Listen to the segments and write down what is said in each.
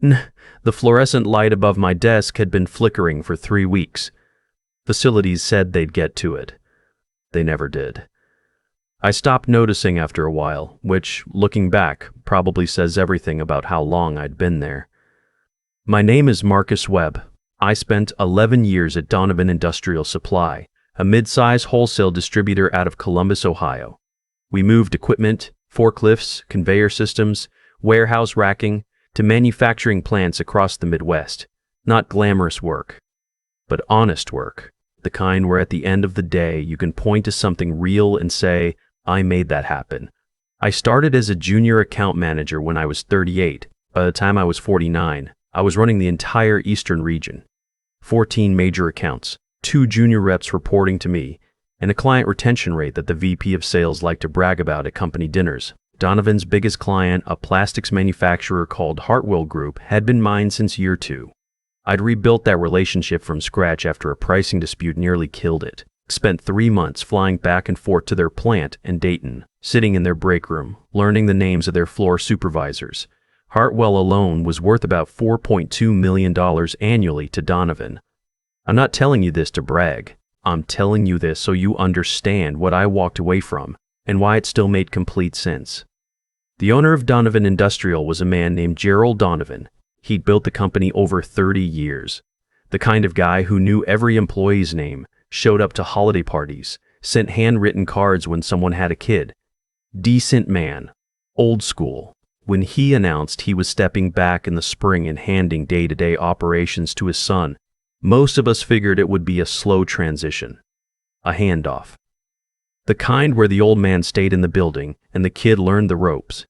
The fluorescent light above my desk had been flickering for 3 weeks. Facilities said they'd get to it. They never did. I stopped noticing after a while, which, looking back, probably says everything about how long I'd been there. My name is Marcus Webb. I spent 11 years at Donovan Industrial Supply, a mid-size wholesale distributor out of Columbus, Ohio. We moved equipment, forklifts, conveyor systems, warehouse racking, to manufacturing plants across the Midwest. Not glamorous work, but honest work. The kind where at the end of the day you can point to something real and say, I made that happen. I started as a junior account manager when I was 38. By the time I was 49, I was running the entire Eastern region. 14 major accounts, 2 junior reps reporting to me, and a client retention rate that the VP of sales liked to brag about at company dinners. Donovan's biggest client, a plastics manufacturer called Hartwell Group, had been mine since year 2. I'd rebuilt that relationship from scratch after a pricing dispute nearly killed it. Spent 3 months flying back and forth to their plant in Dayton, sitting in their break room, learning the names of their floor supervisors. Hartwell alone was worth about $4.2 million annually to Donovan. I'm not telling you this to brag. I'm telling you this so you understand what I walked away from and why it still made complete sense. The owner of Donovan Industrial was a man named Gerald Donovan. He'd built the company over 30 years. The kind of guy who knew every employee's name, showed up to holiday parties, sent handwritten cards when someone had a kid. Decent man, old school. When he announced he was stepping back in the spring and handing day-to-day operations to his son, most of us figured it would be a slow transition, a handoff. The kind where the old man stayed in the building and the kid learned the ropes.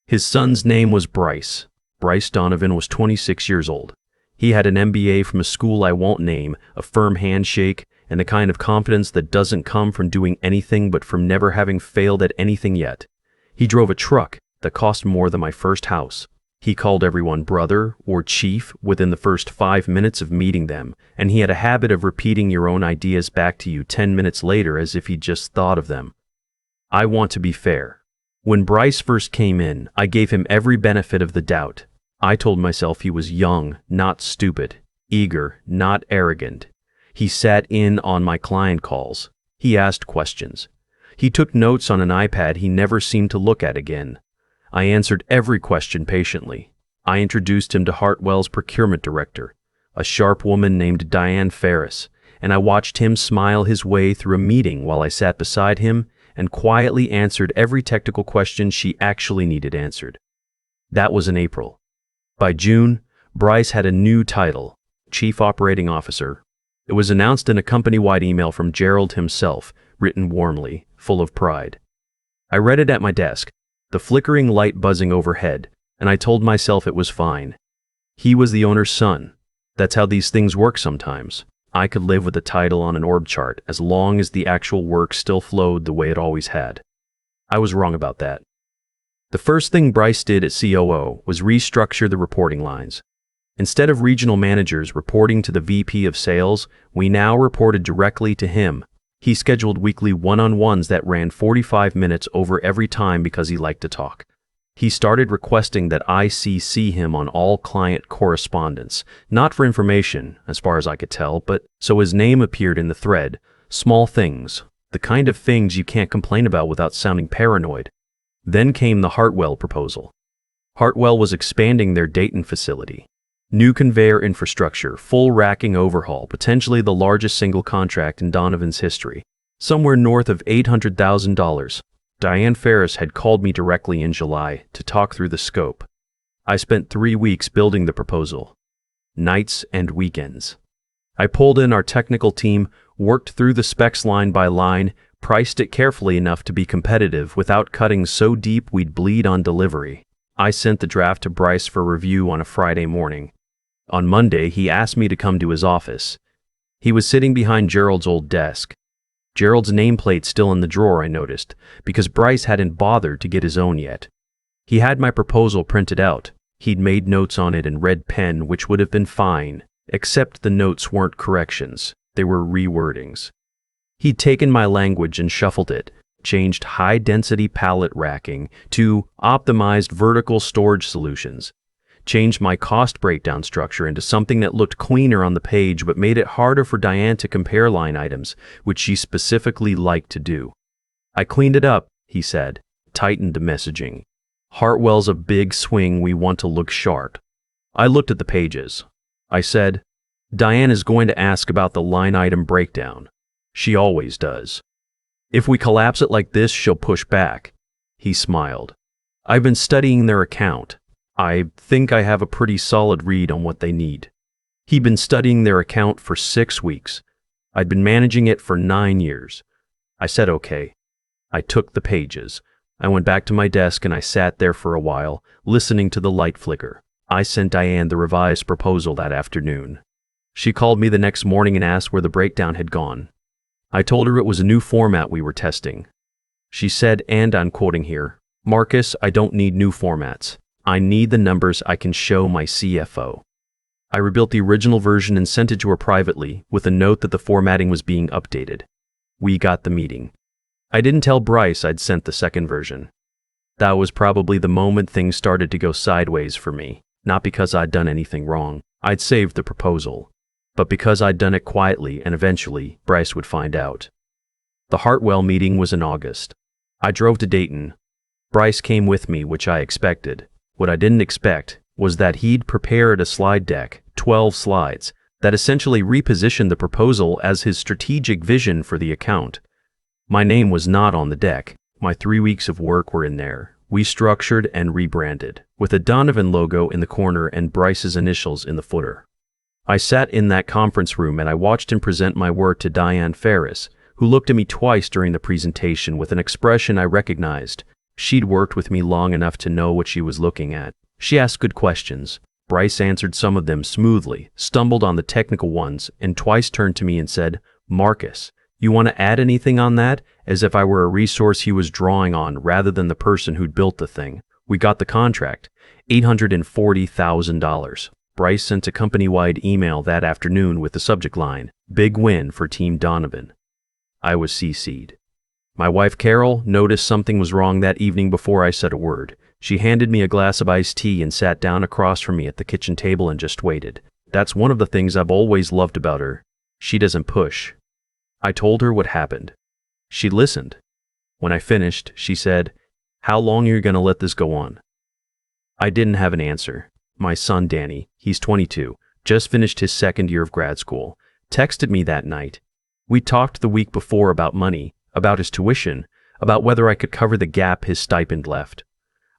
His son's name was Bryce. Bryce Donovan was 26 years old. He had an MBA from a school I won't name, a firm handshake, and the kind of confidence that doesn't come from doing anything but from never having failed at anything yet. He drove a truck that cost more than my first house. He called everyone brother or chief within the first 5 minutes of meeting them, and he had a habit of repeating your own ideas back to you 10 minutes later as if he'd just thought of them. I want to be fair. When Bryce first came in, I gave him every benefit of the doubt. I told myself he was young, not stupid, eager, not arrogant. He sat in on my client calls. He asked questions. He took notes on an iPad he never seemed to look at again. I answered every question patiently. I introduced him to Hartwell's procurement director, a sharp woman named Diane Ferris, and I watched him smile his way through a meeting while I sat beside him and quietly answered every technical question she actually needed answered. That was in April. By June, Bryce had a new title, Chief Operating Officer. It was announced in a company-wide email from Gerald himself, written warmly, full of pride. I read it at my desk, the flickering light buzzing overhead, and I told myself it was fine. He was the owner's son. That's how these things work sometimes. I could live with the title on an org chart as long as the actual work still flowed the way it always had. I was wrong about that. The first thing Bryce did at COO was restructure the reporting lines. Instead of regional managers reporting to the VP of sales, we now reported directly to him. He scheduled weekly one-on-ones that ran 45 minutes over every time because he liked to talk. He started requesting that I CC him on all client correspondence, not for information, as far as I could tell, but so his name appeared in the thread. Small things, the kind of things you can't complain about without sounding paranoid. Then came the Hartwell proposal. Hartwell was expanding their Dayton facility. New conveyor infrastructure, full racking overhaul, potentially the largest single contract in Donovan's history. Somewhere north of $800,000. Diane Ferris had called me directly in July to talk through the scope. I spent 3 weeks building the proposal. Nights and weekends. I pulled in our technical team, worked through the specs line by line, priced it carefully enough to be competitive without cutting so deep we'd bleed on delivery. I sent the draft to Bryce for review on a Friday morning. On Monday, he asked me to come to his office. He was sitting behind Gerald's old desk. Gerald's nameplate still in the drawer, I noticed, because Bryce hadn't bothered to get his own yet. He had my proposal printed out. He'd made notes on it in red pen, which would have been fine, except the notes weren't corrections. They were rewordings. He'd taken my language and shuffled it, changed high-density pallet racking to optimized vertical storage solutions, changed my cost breakdown structure into something that looked cleaner on the page but made it harder for Diane to compare line items, which she specifically liked to do. "I cleaned it up," he said, tightened the messaging. "Hartwell's a big swing, we want to look sharp." I looked at the pages. I said, "Diane is going to ask about the line item breakdown. She always does. If we collapse it like this, she'll push back." He smiled. "I've been studying their account. I think I have a pretty solid read on what they need." He'd been studying their account for 6 weeks. I'd been managing it for 9 years. I said okay. I took the pages. I went back to my desk and I sat there for a while, listening to the light flicker. I sent Diane the revised proposal that afternoon. She called me the next morning and asked where the breakdown had gone. I told her it was a new format we were testing. She said, and I'm quoting here, "Marcus, I don't need new formats. I need the numbers I can show my CFO." I rebuilt the original version and sent it to her privately with a note that the formatting was being updated. We got the meeting. I didn't tell Bryce I'd sent the second version. That was probably the moment things started to go sideways for me, not because I'd done anything wrong. I'd saved the proposal, but because I'd done it quietly and eventually Bryce would find out. The Hartwell meeting was in August. I drove to Dayton. Bryce came with me, which I expected. What I didn't expect was that he'd prepared a slide deck, 12 slides, that essentially repositioned the proposal as his strategic vision for the account. My name was not on the deck. My 3 weeks of work were in there, restructured and rebranded, with a Donovan logo in the corner and Bryce's initials in the footer. I sat in that conference room and I watched him present my work to Diane Ferris, who looked at me twice during the presentation with an expression I recognized. She'd worked with me long enough to know what she was looking at. She asked good questions. Bryce answered some of them smoothly, stumbled on the technical ones, and twice turned to me and said, "Marcus, you want to add anything on that?" As if I were a resource he was drawing on rather than the person who'd built the thing. We got the contract, $840,000. Bryce sent a company-wide email that afternoon with the subject line, "Big win for Team Donovan." I was CC'd. My wife Carol noticed something was wrong that evening before I said a word. She handed me a glass of iced tea and sat down across from me at the kitchen table and just waited. That's one of the things I've always loved about her. She doesn't push. I told her what happened. She listened. When I finished, she said, "How long are you going to let this go on?" I didn't have an answer. My son Danny, he's 22, just finished his second year of grad school, texted me that night. We talked the week before about money, about his tuition, about whether I could cover the gap his stipend left.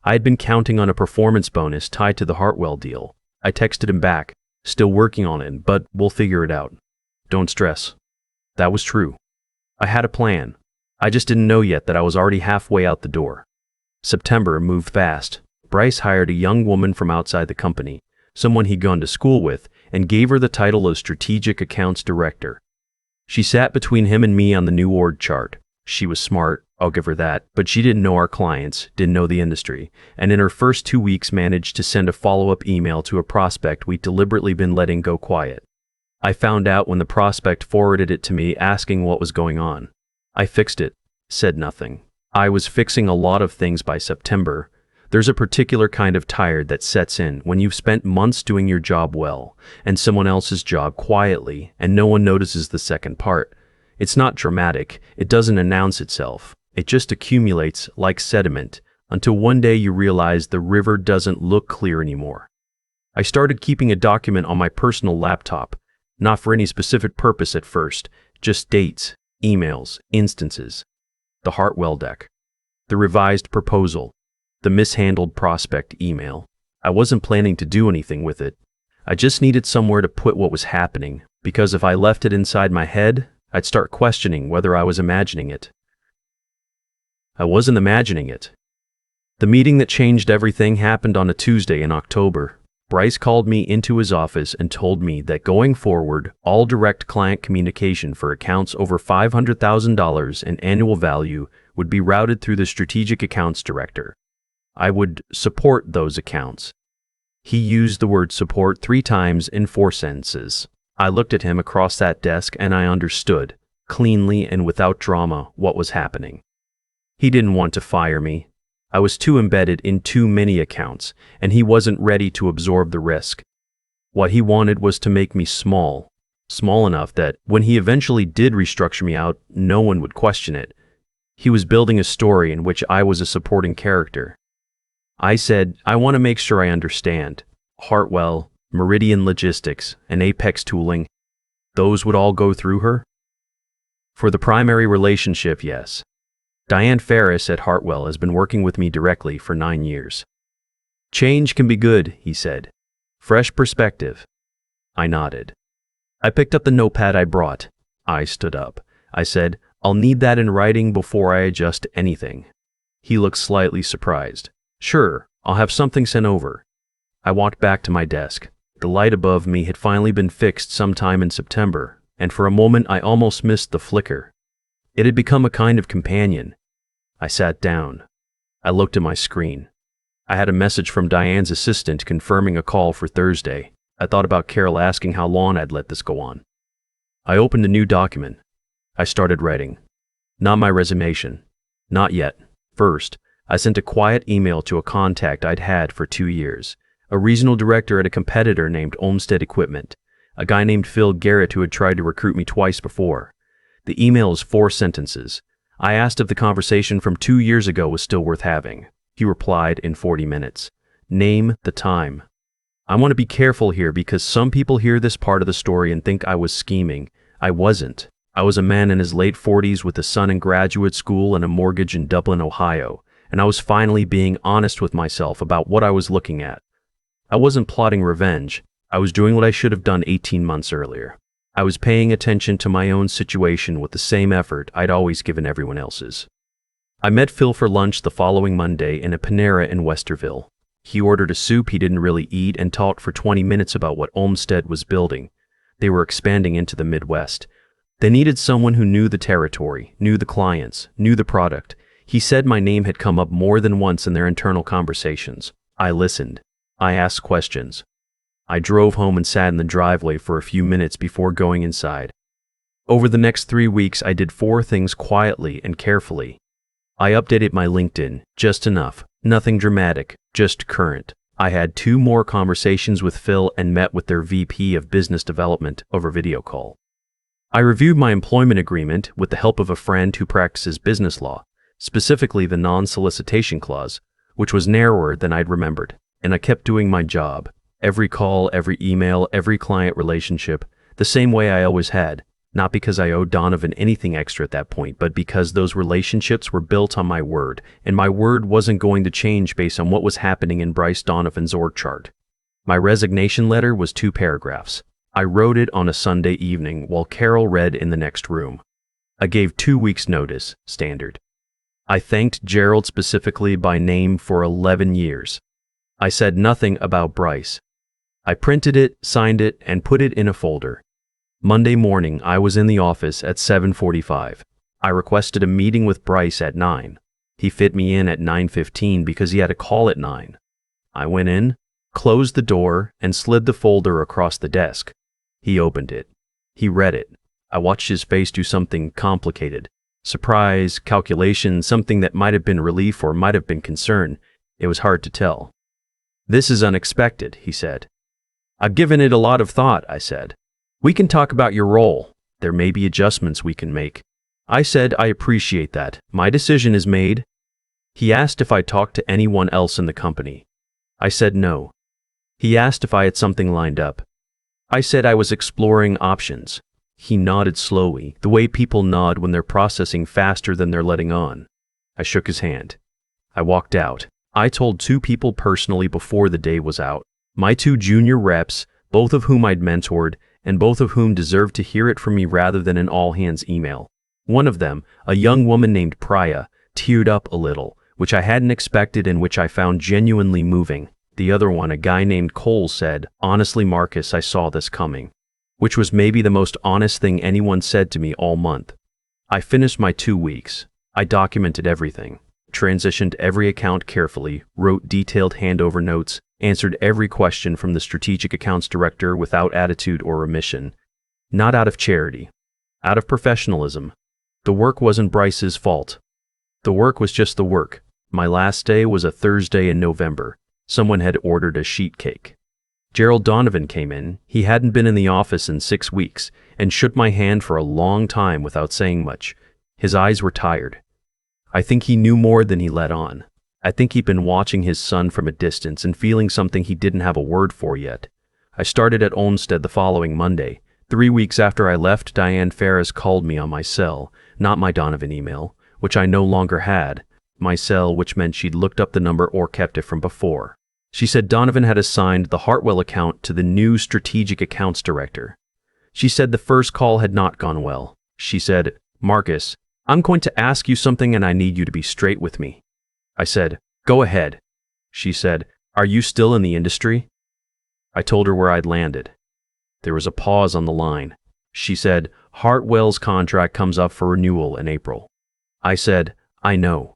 I had been counting on a performance bonus tied to the Hartwell deal. I texted him back, "Still working on it, but we'll figure it out. Don't stress." That was true. I had a plan. I just didn't know yet that I was already halfway out the door. September moved fast. Bryce hired a young woman from outside the company, someone he'd gone to school with, and gave her the title of Strategic Accounts Director. She sat between him and me on the new org chart. She was smart, I'll give her that, but she didn't know our clients, didn't know the industry, and in her first 2 weeks managed to send a follow-up email to a prospect we'd deliberately been letting go quiet. I found out when the prospect forwarded it to me asking what was going on. I fixed it, said nothing. I was fixing a lot of things by September. There's a particular kind of tired that sets in when you've spent months doing your job well, and someone else's job quietly, and no one notices the second part. It's not dramatic, it doesn't announce itself. It just accumulates like sediment, until one day you realize the river doesn't look clear anymore. I started keeping a document on my personal laptop, not for any specific purpose at first, just dates, emails, instances. The Hartwell deck. The revised proposal. The mishandled prospect email. I wasn't planning to do anything with it. I just needed somewhere to put what was happening, because if I left it inside my head, I'd start questioning whether I was imagining it. I wasn't imagining it. The meeting that changed everything happened on a Tuesday in October. Bryce called me into his office and told me that going forward, all direct client communication for accounts over $500,000 in annual value would be routed through the Strategic Accounts Director. I would support those accounts. He used the word support 3 times in 4 sentences. I looked at him across that desk and I understood, cleanly and without drama, what was happening. He didn't want to fire me. I was too embedded in too many accounts, and he wasn't ready to absorb the risk. What he wanted was to make me small enough that when he eventually did restructure me out, no one would question it. He was building a story in which I was a supporting character. I said, I want to make sure I understand. Hartwell, Meridian Logistics, and Apex Tooling, those would all go through her? For the primary relationship, yes. Diane Ferris at Hartwell has been working with me directly for 9 years. Change can be good, he said. Fresh perspective. I nodded. I picked up the notepad I brought. I stood up. I said, I'll need that in writing before I adjust anything. He looked slightly surprised. Sure, I'll have something sent over. I walked back to my desk. The light above me had finally been fixed sometime in September, and for a moment I almost missed the flicker. It had become a kind of companion. I sat down. I looked at my screen. I had a message from Diane's assistant confirming a call for Thursday. I thought about Carol asking how long I'd let this go on. I opened a new document. I started writing. Not my resignation. Not yet. First, I sent a quiet email to a contact I'd had for 2 years, a regional director at a competitor named Olmsted Equipment, a guy named Phil Garrett who had tried to recruit me twice before. The email is 4 sentences. I asked if the conversation from 2 years ago was still worth having. He replied in 40 minutes. Name the time. I want to be careful here because some people hear this part of the story and think I was scheming. I wasn't. I was a man in his late 40s with a son in graduate school and a mortgage in Dublin, Ohio, and I was finally being honest with myself about what I was looking at. I wasn't plotting revenge. I was doing what I should have done 18 months earlier. I was paying attention to my own situation with the same effort I'd always given everyone else's. I met Phil for lunch the following Monday in a Panera in Westerville. He ordered a soup he didn't really eat and talked for 20 minutes about what Olmsted was building. They were expanding into the Midwest. They needed someone who knew the territory, knew the clients, knew the product. He said my name had come up more than once in their internal conversations. I listened. I asked questions. I drove home and sat in the driveway for a few minutes before going inside. Over the next 3 weeks, I did 4 things quietly and carefully. I updated my LinkedIn, just enough, nothing dramatic, just current. I had 2 more conversations with Phil and met with their VP of Business Development over video call. I reviewed my employment agreement with the help of a friend who practices business law, specifically the non-solicitation clause, which was narrower than I'd remembered, and I kept doing my job. Every call, every email, every client relationship, the same way I always had, not because I owed Donovan anything extra at that point, but because those relationships were built on my word, and my word wasn't going to change based on what was happening in Bryce Donovan's org chart. My resignation letter was 2 paragraphs. I wrote it on a Sunday evening while Carol read in the next room. I gave 2 weeks' notice, standard. I thanked Gerald specifically by name for 11 years. I said nothing about Bryce. I printed it, signed it, and put it in a folder. Monday morning, I was in the office at 7:45. I requested a meeting with Bryce at 9. He fit me in at 9:15 because he had a call at 9. I went in, closed the door, and slid the folder across the desk. He opened it. He read it. I watched his face do something complicated. Surprise, calculation, something that might have been relief or might have been concern. It was hard to tell. This is unexpected, he said. I've given it a lot of thought, I said. We can talk about your role. There may be adjustments we can make. I said I appreciate that. My decision is made. He asked if I talked to anyone else in the company. I said no. He asked if I had something lined up. I said I was exploring options. He nodded slowly, the way people nod when they're processing faster than they're letting on. I shook his hand. I walked out. I told 2 people personally before the day was out. My 2 junior reps, both of whom I'd mentored, and both of whom deserved to hear it from me rather than an all-hands email. One of them, a young woman named Priya, teared up a little, which I hadn't expected and which I found genuinely moving. The other one, a guy named Cole, said, "Honestly, Marcus, I saw this coming," which was maybe the most honest thing anyone said to me all month. I finished my 2 weeks. I documented everything, transitioned every account carefully, wrote detailed handover notes, answered every question from the strategic accounts director without attitude or remission. Not out of charity, out of professionalism. The work wasn't Bryce's fault. The work was just the work. My last day was a Thursday in November. Someone had ordered a sheet cake. Gerald Donovan came in. He hadn't been in the office in 6 weeks and shook my hand for a long time without saying much. His eyes were tired. I think he knew more than he let on. I think he'd been watching his son from a distance and feeling something he didn't have a word for yet. I started at Olmsted the following Monday. 3 weeks after I left, Diane Ferris called me on my cell, not my Donovan email, which I no longer had. My cell, which meant she'd looked up the number or kept it from before. She said Donovan had assigned the Hartwell account to the new strategic accounts director. She said the first call had not gone well. She said, "Marcus, I'm going to ask you something and I need you to be straight with me." I said, "Go ahead." She said, "Are you still in the industry?" I told her where I'd landed. There was a pause on the line. She said, "Hartwell's contract comes up for renewal in April." I said, "I know."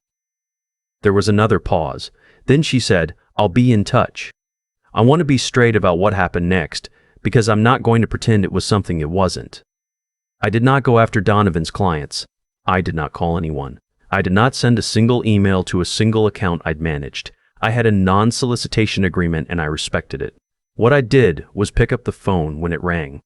There was another pause. Then she said, "I'll be in touch." I want to be straight about what happened next, because I'm not going to pretend it was something it wasn't. I did not go after Donovan's clients. I did not call anyone. I did not send a single email to a single account I'd managed. I had a non-solicitation agreement and I respected it. What I did was pick up the phone when it rang.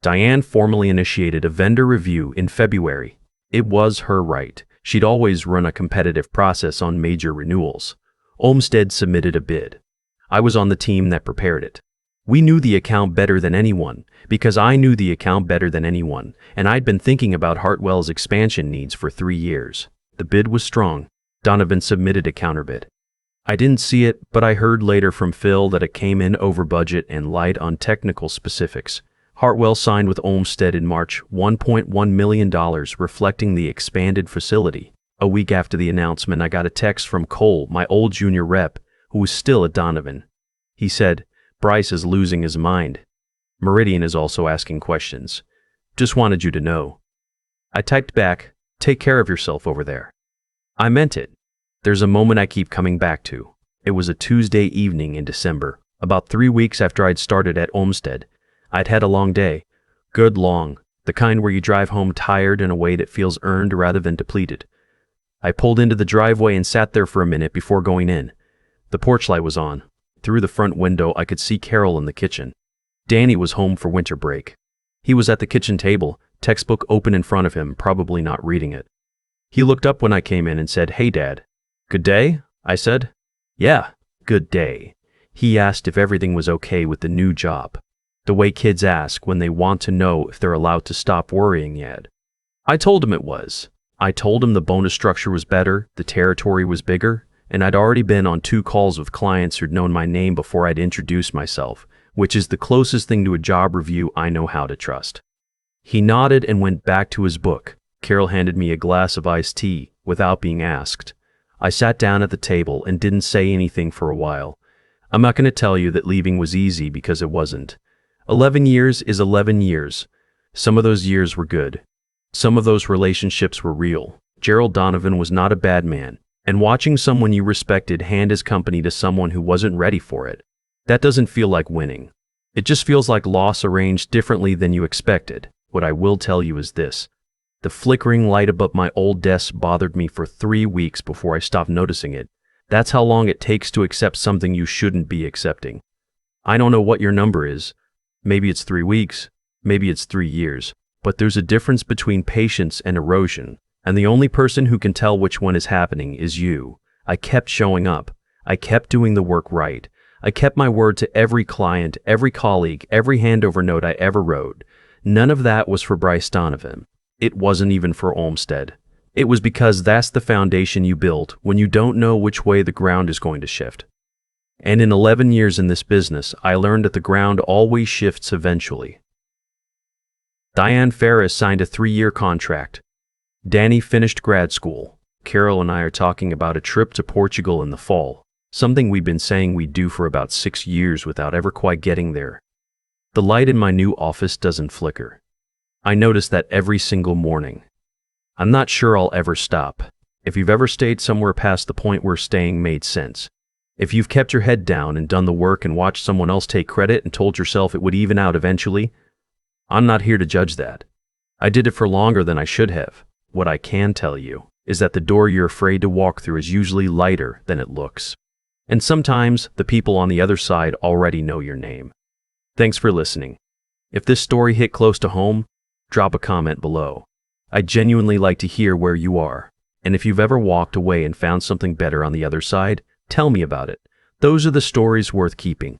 Diane formally initiated a vendor review in February. It was her right. She'd always run a competitive process on major renewals. Olmsted submitted a bid. I was on the team that prepared it. We knew the account better than anyone, because I knew the account better than anyone, and I'd been thinking about Hartwell's expansion needs for 3 years. The bid was strong. Donovan submitted a counterbid. I didn't see it, but I heard later from Phil that it came in over budget and light on technical specifics. Hartwell signed with Olmsted in March, $1.1 million, reflecting the expanded facility. A week after the announcement, I got a text from Cole, my old junior rep, who was still at Donovan. He said, "Bryce is losing his mind. Meridian is also asking questions. Just wanted you to know." I typed back, "Take care of yourself over there." I meant it. There's a moment I keep coming back to. It was a Tuesday evening in December, about 3 weeks after I'd started at Olmsted. I'd had a long day. Good long. The kind where you drive home tired in a way that feels earned rather than depleted. I pulled into the driveway and sat there for a minute before going in. The porch light was on. Through the front window, I could see Carol in the kitchen. Danny was home for winter break. He was at the kitchen table, textbook open in front of him, probably not reading it. He looked up when I came in and said, "Hey, Dad." "Good day?" I said. "Yeah, good day." He asked if everything was okay with the new job. The way kids ask when they want to know if they're allowed to stop worrying yet. I told him it was. I told him the bonus structure was better, the territory was bigger, and I'd already been on 2 calls with clients who'd known my name before I'd introduced myself, which is the closest thing to a job review I know how to trust. He nodded and went back to his book. Carol handed me a glass of iced tea without being asked. I sat down at the table and didn't say anything for a while. I'm not going to tell you that leaving was easy because it wasn't. 11 years is 11 years. Some of those years were good. Some of those relationships were real. Gerald Donovan was not a bad man. And watching someone you respected hand his company to someone who wasn't ready for it, that doesn't feel like winning. It just feels like loss arranged differently than you expected. What I will tell you is this. The flickering light above my old desk bothered me for 3 weeks before I stopped noticing it. That's how long it takes to accept something you shouldn't be accepting. I don't know what your number is. Maybe it's 3 weeks. Maybe it's 3 years. But there's a difference between patience and erosion. And the only person who can tell which one is happening is you. I kept showing up. I kept doing the work right. I kept my word to every client, every colleague, every handover note I ever wrote. None of that was for Bryce Donovan. It wasn't even for Olmsted. It was because that's the foundation you build when you don't know which way the ground is going to shift. And in 11 years in this business, I learned that the ground always shifts eventually. Diane Ferris signed a 3-year contract. Danny finished grad school. Carol and I are talking about a trip to Portugal in the fall, something we've been saying we'd do for about 6 years without ever quite getting there. The light in my new office doesn't flicker. I notice that every single morning. I'm not sure I'll ever stop. If you've ever stayed somewhere past the point where staying made sense, if you've kept your head down and done the work and watched someone else take credit and told yourself it would even out eventually, I'm not here to judge that. I did it for longer than I should have. What I can tell you is that the door you're afraid to walk through is usually lighter than it looks. And sometimes the people on the other side already know your name. Thanks for listening. If this story hit close to home, drop a comment below. I'd genuinely like to hear where you are. And if you've ever walked away and found something better on the other side, tell me about it. Those are the stories worth keeping.